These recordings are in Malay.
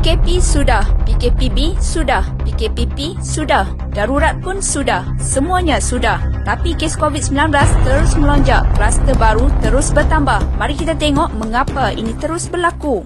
PKP sudah, PKPB sudah, PKPP sudah, darurat pun sudah, semuanya sudah. Tapi kes COVID-19 terus melonjak, kluster baru terus bertambah. Mari kita tengok mengapa ini terus berlaku.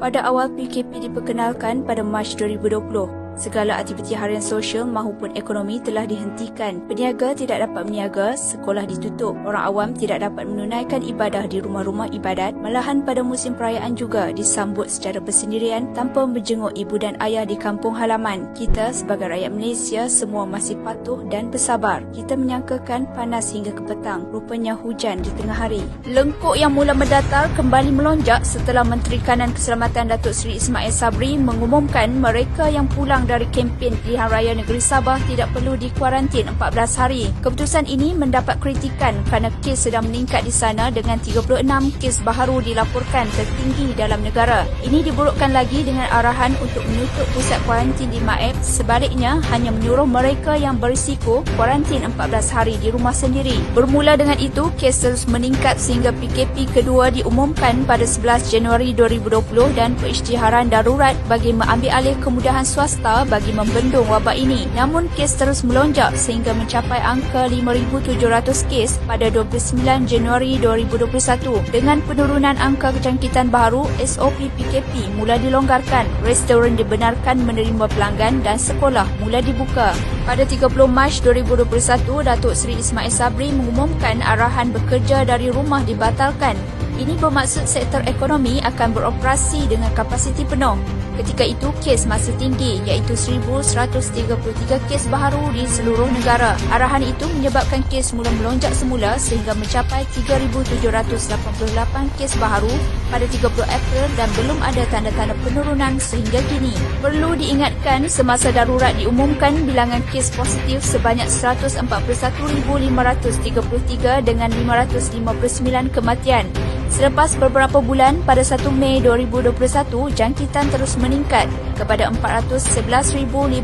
Pada awal PKP diperkenalkan pada Mac 2020, segala aktiviti harian sosial maupun ekonomi telah dihentikan. Peniaga tidak dapat berniaga, sekolah ditutup, orang awam tidak dapat menunaikan ibadah di rumah-rumah ibadat. Malahan pada musim perayaan juga disambut secara bersendirian tanpa menjenguk ibu dan ayah di kampung halaman. Kita sebagai rakyat Malaysia semua masih patuh dan bersabar. Kita menyangkakan panas hingga ke petang, rupanya hujan di tengah hari. Lengkuk yang mula mendatar kembali melonjak setelah Menteri Kanan Keselamatan Datuk Seri Ismail Sabri mengumumkan mereka yang pulang dari kempen pilihan raya negeri Sabah tidak perlu dikuarantin 14 hari. Keputusan ini mendapat kritikan kerana kes sedang meningkat di sana dengan 36 kes baharu dilaporkan tertinggi dalam negara. Ini diburukkan lagi dengan arahan untuk menutup pusat kuarantin di Maep. Sebaliknya, hanya menyuruh mereka yang berisiko kuarantin 14 hari di rumah sendiri. Bermula dengan itu, kes terus meningkat sehingga PKP kedua diumumkan pada 11 Januari 2020 dan perisytiharan darurat bagi mengambil alih kemudahan swasta bagi membendung wabak ini. Namun kes terus melonjak sehingga mencapai angka 5,700 kes pada 29 Januari 2021. Dengan penurunan angka kejangkitan baharu, SOP PKP mula dilonggarkan, restoran dibenarkan menerima pelanggan dan sekolah mula dibuka. Pada 30 Mac 2021, Datuk Seri Ismail Sabri mengumumkan arahan bekerja dari rumah dibatalkan. Ini bermaksud sektor ekonomi akan beroperasi dengan kapasiti penuh. Ketika itu, kes masih tinggi iaitu 1,133 kes baharu di seluruh negara. Arahan itu menyebabkan kes mula melonjak semula sehingga mencapai 3,788 kes baharu pada 30 April dan belum ada tanda-tanda penurunan sehingga kini. Perlu diingatkan, semasa darurat diumumkan bilangan kes positif sebanyak 141,533 dengan 559 kematian. Selepas beberapa bulan, pada 1 Mei 2021, jangkitan terus meningkat kepada 411,594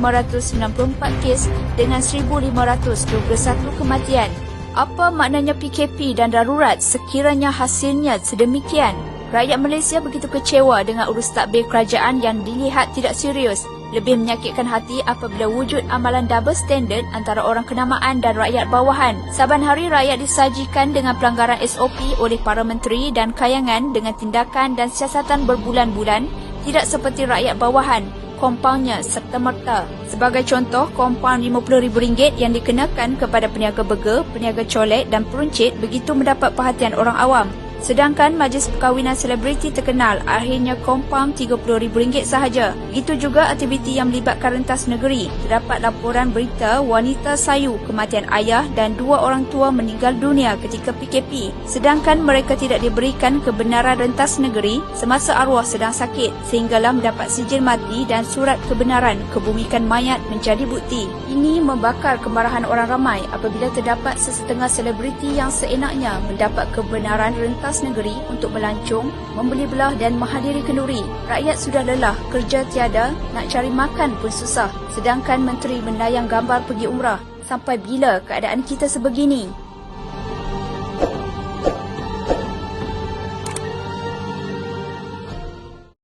kes dengan 1,521 kematian. Apa maknanya PKP dan darurat sekiranya hasilnya sedemikian? Rakyat Malaysia begitu kecewa dengan urus takbir kerajaan yang dilihat tidak serius. Lebih menyakitkan hati apabila wujud amalan double standard antara orang kenamaan dan rakyat bawahan. Saban hari rakyat disajikan dengan pelanggaran SOP oleh para menteri dan kayangan dengan tindakan dan siasatan berbulan-bulan, tidak seperti rakyat bawahan. Kompaunnya serta-merta. Sebagai contoh, kompaun RM50,000 yang dikenakan kepada peniaga burger, peniaga colek dan peruncit begitu mendapat perhatian orang awam. Sedangkan majlis perkahwinan selebriti terkenal akhirnya kompaun RM30,000 sahaja. Itu juga aktiviti yang melibatkan rentas negeri. Terdapat laporan berita wanita sayu kematian ayah dan 2 orang tua meninggal dunia ketika PKP. Sedangkan mereka tidak diberikan kebenaran rentas negeri semasa arwah sedang sakit, sehinggalah mendapat sijil mati dan surat kebenaran kebumikan mayat menjadi bukti. Ini membakar kemarahan orang ramai apabila terdapat sesetengah selebriti yang seenaknya mendapat kebenaran rentas negeri untuk melancong, membeli belah dan menghadiri kenduri. Rakyat sudah lelah, kerja tiada, nak cari makan pun susah. Sedangkan menteri menayang gambar pergi umrah. Sampai bila keadaan kita sebegini?